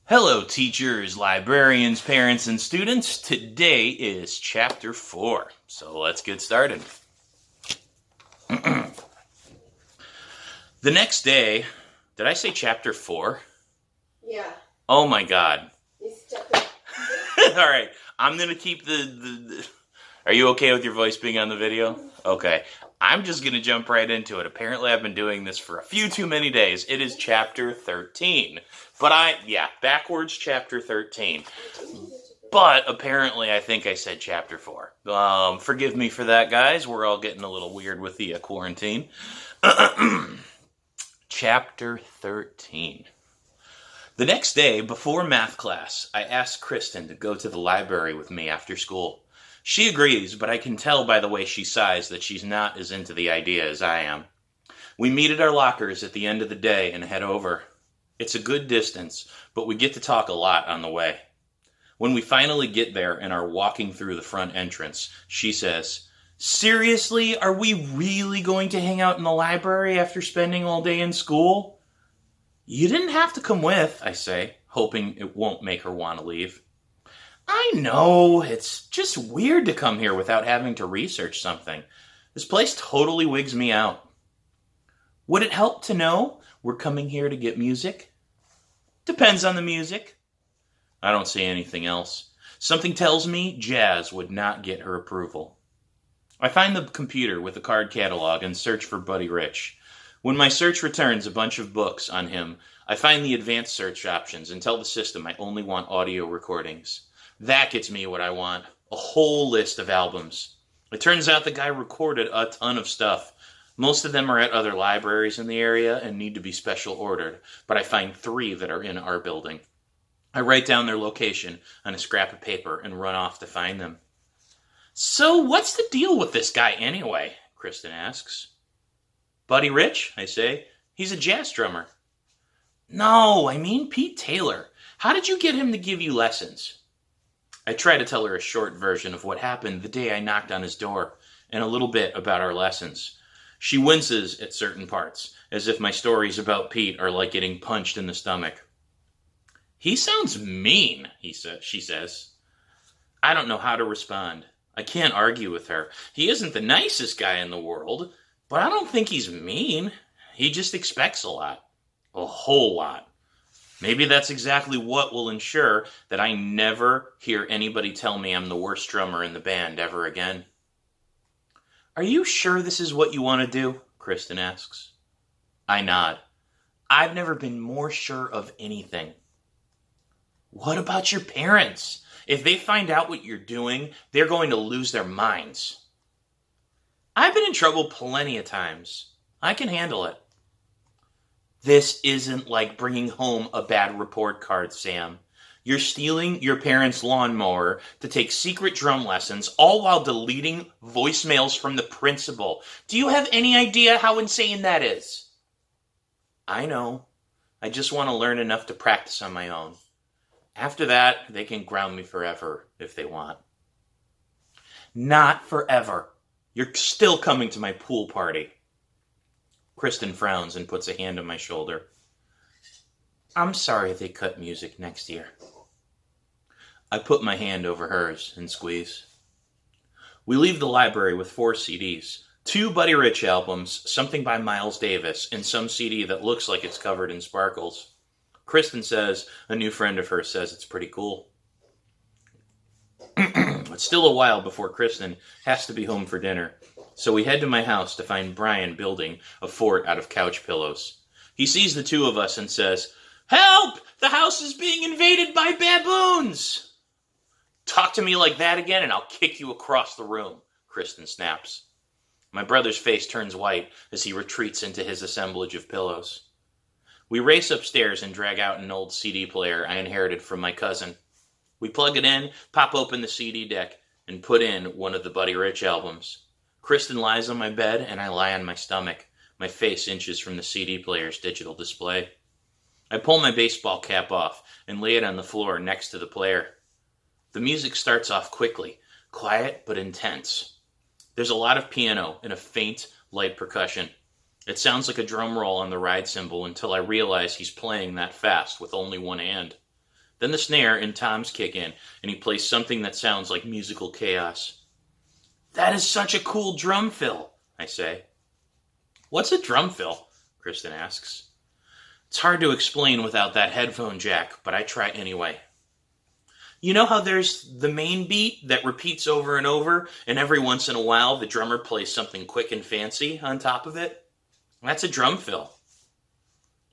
Hello, teachers, librarians, parents, and students. Today is Chapter 4, so let's get started. The next day, did I say Chapter 4? Yeah. Oh my God. It's chapter. All right, I'm going to keep the... Are you okay with your voice being on the video? Okay. I'm just going to jump right into it. Apparently, I've been doing this for a few too many days. It is Chapter 13. Backwards Chapter 13. But apparently, I think I said Chapter 4. Forgive me for that, guys. We're all getting a little weird with the quarantine. Chapter 13. The next day, before math class, I asked Kristen to go to the library with me after school. She agrees, but I can tell by the way she sighs that she's not as into the idea as I am. We meet at our lockers at the end of the day and head over. It's a good distance, but we get to talk a lot on the way. When we finally get there and are walking through the front entrance, she says, "Seriously, are we really going to hang out in the library after spending all day in school?" "You didn't have to come with," I say, hoping it won't make her want to leave. "I know, it's just weird to come here without having to research something. This place totally wigs me out." "Would it help to know we're coming here to get music?" "Depends on the music." I don't say anything else. Something tells me jazz would not get her approval. I find the computer with the card catalog and search for Buddy Rich. When my search returns a bunch of books on him, I find the advanced search options and tell the system I only want audio recordings. That gets me what I want, a whole list of albums. It turns out the guy recorded a ton of stuff. Most of them are at other libraries in the area and need to be special ordered, but I find 3 that are in our building. I write down their location on a scrap of paper and run off to find them. "So what's the deal with this guy anyway?" Kristen asks. "Buddy Rich," I say. "He's a jazz drummer." "No, I mean Pete Taylor. How did you get him to give you lessons?" I try to tell her a short version of what happened the day I knocked on his door, and a little bit about our lessons. She winces at certain parts, as if my stories about Pete are like getting punched in the stomach. "He sounds mean," she says. I don't know how to respond. I can't argue with her. He isn't the nicest guy in the world, but I don't think he's mean. He just expects a lot. A whole lot. Maybe that's exactly what will ensure that I never hear anybody tell me I'm the worst drummer in the band ever again. "Are you sure this is what you want to do?" Kristen asks. I nod. I've never been more sure of anything. "What about your parents? If they find out what you're doing, they're going to lose their minds." "I've been in trouble plenty of times. I can handle it." "This isn't like bringing home a bad report card, Sam. You're stealing your parents' lawnmower to take secret drum lessons, all while deleting voicemails from the principal. Do you have any idea how insane that is?" "I know. I just want to learn enough to practice on my own. After that, they can ground me forever if they want." "Not forever. You're still coming to my pool party." Kristen frowns and puts a hand on my shoulder. "I'm sorry they cut music next year." I put my hand over hers and squeeze. We leave the library with 4 CDs, 2 Buddy Rich albums, something by Miles Davis, and some CD that looks like it's covered in sparkles. Kristen says a new friend of hers says it's pretty cool. It's still a while before Kristen has to be home for dinner, so we head to my house to find Brian building a fort out of couch pillows. He sees the 2 of us and says, "Help! The house is being invaded by baboons!" "Talk to me like that again and I'll kick you across the room," Kristen snaps. My brother's face turns white as he retreats into his assemblage of pillows. We race upstairs and drag out an old CD player I inherited from my cousin. We plug it in, pop open the CD deck, and put in one of the Buddy Rich albums. Kristen lies on my bed and I lie on my stomach, my face inches from the CD player's digital display. I pull my baseball cap off and lay it on the floor next to the player. The music starts off quickly, quiet but intense. There's a lot of piano and a faint, light percussion. It sounds like a drum roll on the ride cymbal until I realize he's playing that fast with only one hand. Then the snare and toms kick in, and he plays something that sounds like musical chaos. "That is such a cool drum fill," I say. "What's a drum fill?" Kristen asks. It's hard to explain without that headphone jack, but I try anyway. You know how there's the main beat that repeats over and over, and every once in a while the drummer plays something quick and fancy on top of it? That's a drum fill.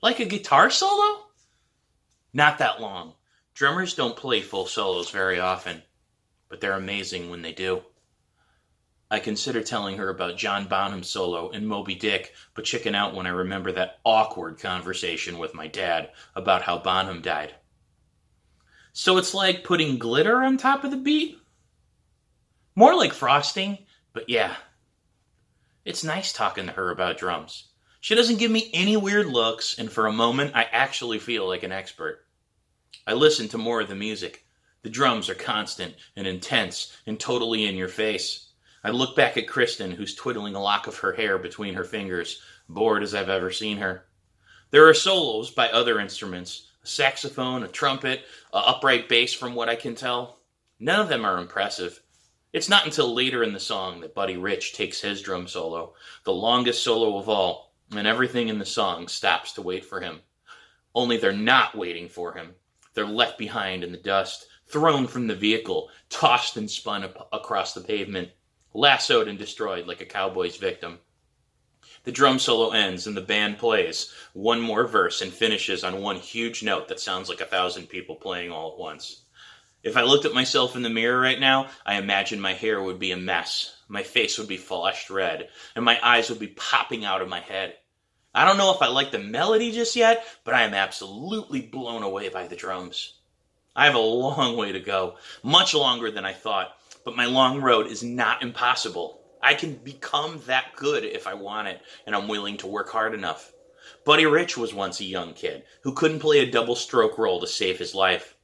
Like a guitar solo? Not that long. Drummers don't play full solos very often, but they're amazing when they do. I consider telling her about John Bonham's solo in Moby Dick, but chicken out when I remember that awkward conversation with my dad about how Bonham died. So it's like putting glitter on top of the beat? More like frosting, but yeah. It's nice talking to her about drums. She doesn't give me any weird looks, and for a moment I actually feel like an expert. I listen to more of the music. The drums are constant and intense and totally in your face. I look back at Kristen, who's twiddling a lock of her hair between her fingers, bored as I've ever seen her. There are solos by other instruments, a saxophone, a trumpet, an upright bass from what I can tell. None of them are impressive. It's not until later in the song that Buddy Rich takes his drum solo, the longest solo of all, and everything in the song stops to wait for him. Only they're not waiting for him. They're left behind in the dust, thrown from the vehicle, tossed and spun across the pavement, lassoed and destroyed like a cowboy's victim. The drum solo ends and the band plays one more verse and finishes on one huge note that sounds like 1,000 people playing all at once. If I looked at myself in the mirror right now, I imagine my hair would be a mess, my face would be flushed red, and my eyes would be popping out of my head. I don't know if I like the melody just yet, but I am absolutely blown away by the drums. I have a long way to go, much longer than I thought, but my long road is not impossible. I can become that good if I want it, and I'm willing to work hard enough. Buddy Rich was once a young kid who couldn't play a double stroke roll to save his life.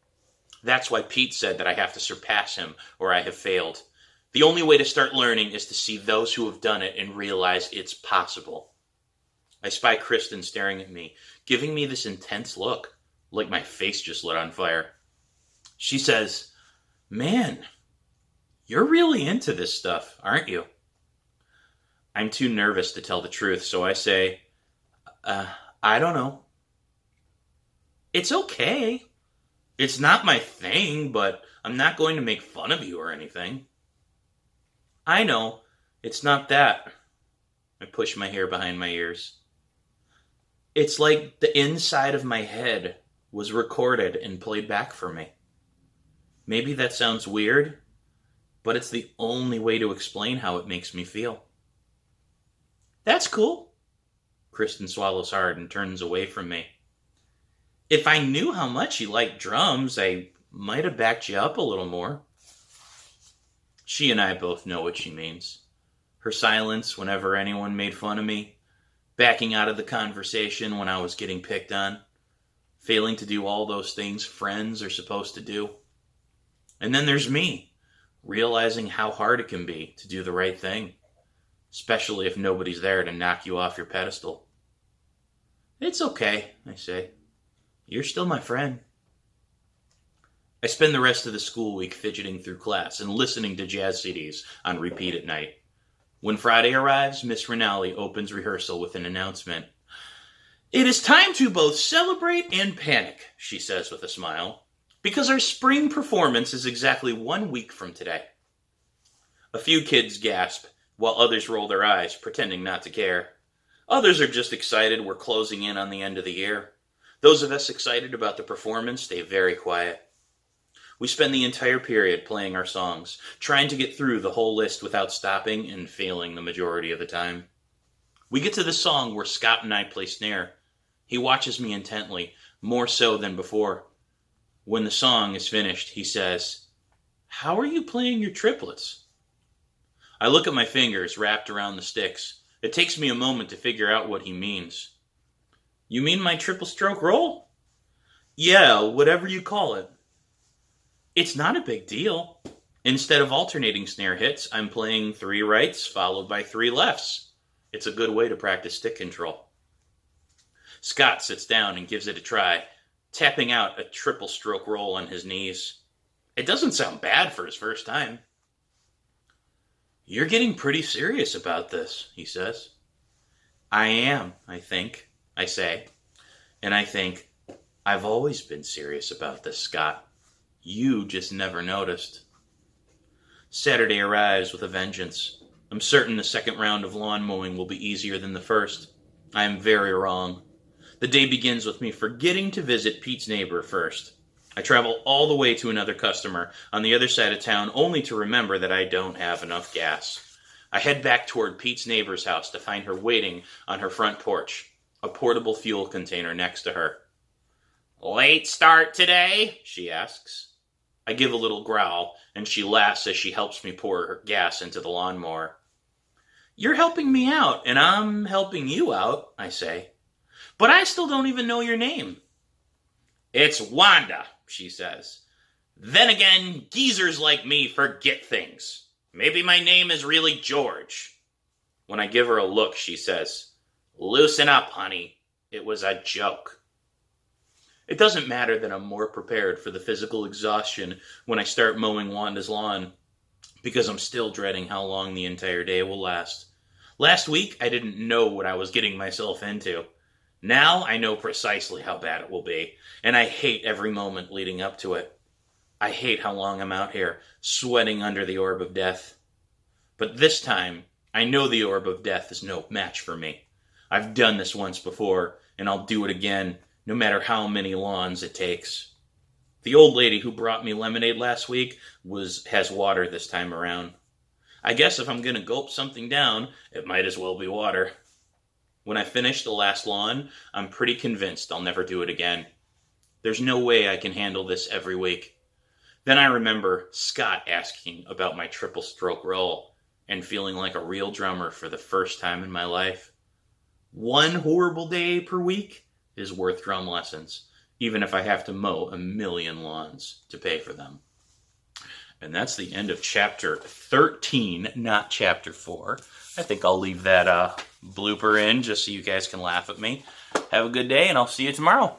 That's why Pete said that I have to surpass him or I have failed. The only way to start learning is to see those who have done it and realize it's possible. I spy Kristen staring at me, giving me this intense look, like my face just lit on fire. She says, "Man, you're really into this stuff, aren't you?" I'm too nervous to tell the truth, so I say, I don't know. It's okay. It's not my thing, but I'm not going to make fun of you or anything. I know. It's not that. I push my hair behind my ears. It's like the inside of my head was recorded and played back for me. Maybe that sounds weird, but it's the only way to explain how it makes me feel. That's cool. Kristen swallows hard and turns away from me. If I knew how much you liked drums, I might have backed you up a little more. She and I both know what she means. Her silence whenever anyone made fun of me, backing out of the conversation when I was getting picked on, failing to do all those things friends are supposed to do. And then there's me, realizing how hard it can be to do the right thing, especially if nobody's there to knock you off your pedestal. It's okay, I say. You're still my friend. I spend the rest of the school week fidgeting through class and listening to jazz CDs on repeat at night. When Friday arrives, Miss Rinaldi opens rehearsal with an announcement. "It is time to both celebrate and panic," she says with a smile, "because our spring performance is exactly 1 week from today." A few kids gasp, while others roll their eyes, pretending not to care. Others are just excited we're closing in on the end of the year. Those of us excited about the performance stay very quiet. We spend the entire period playing our songs, trying to get through the whole list without stopping and failing the majority of the time. We get to the song where Scott and I play snare. He watches me intently, more so than before. When the song is finished, he says, "How are you playing your triplets?" I look at my fingers wrapped around the sticks. It takes me a moment to figure out what he means. "You mean my triple stroke roll?" "Yeah, whatever you call it." It's not a big deal. Instead of alternating snare hits, I'm playing 3 rights followed by 3 lefts. It's a good way to practice stick control. Scott sits down and gives it a try. tapping out a triple stroke roll on his knees. It doesn't sound bad for his first time. "You're getting pretty serious about this," he says. "I am, I think," I say. And I think, "I've always been serious about this, Scott. You just never noticed." Saturday arrives with a vengeance. I'm certain the second round of lawn mowing will be easier than the first. I am very wrong. The day begins with me forgetting to visit Pete's neighbor first. I travel all the way to another customer on the other side of town only to remember that I don't have enough gas. I head back toward Pete's neighbor's house to find her waiting on her front porch, a portable fuel container next to her. "Late start today?" she asks. I give a little growl, and she laughs as she helps me pour her gas into the lawnmower. "You're helping me out, and I'm helping you out," I say. "But I still don't even know your name." "It's Wanda," she says. "Then again, geezers like me forget things. Maybe my name is really George." When I give her a look, she says, "Loosen up, honey. It was a joke." It doesn't matter that I'm more prepared for the physical exhaustion when I start mowing Wanda's lawn, because I'm still dreading how long the entire day will last. Last week, I didn't know what I was getting myself into. Now I know precisely how bad it will be, and I hate every moment leading up to it. I hate how long I'm out here, sweating under the orb of death. But this time, I know the orb of death is no match for me. I've done this once before, and I'll do it again, no matter how many lawns it takes. The old lady who brought me lemonade last week has water this time around. I guess if I'm going to gulp something down, it might as well be water. When I finish the last lawn, I'm pretty convinced I'll never do it again. There's no way I can handle this every week. Then I remember Scott asking about my triple stroke roll and feeling like a real drummer for the first time in my life. One horrible day per week is worth drum lessons, even if I have to mow 1,000,000 lawns to pay for them. And that's the end of chapter 13, not chapter 4. I think I'll leave that blooper in just so you guys can laugh at me. Have a good day, and I'll see you tomorrow.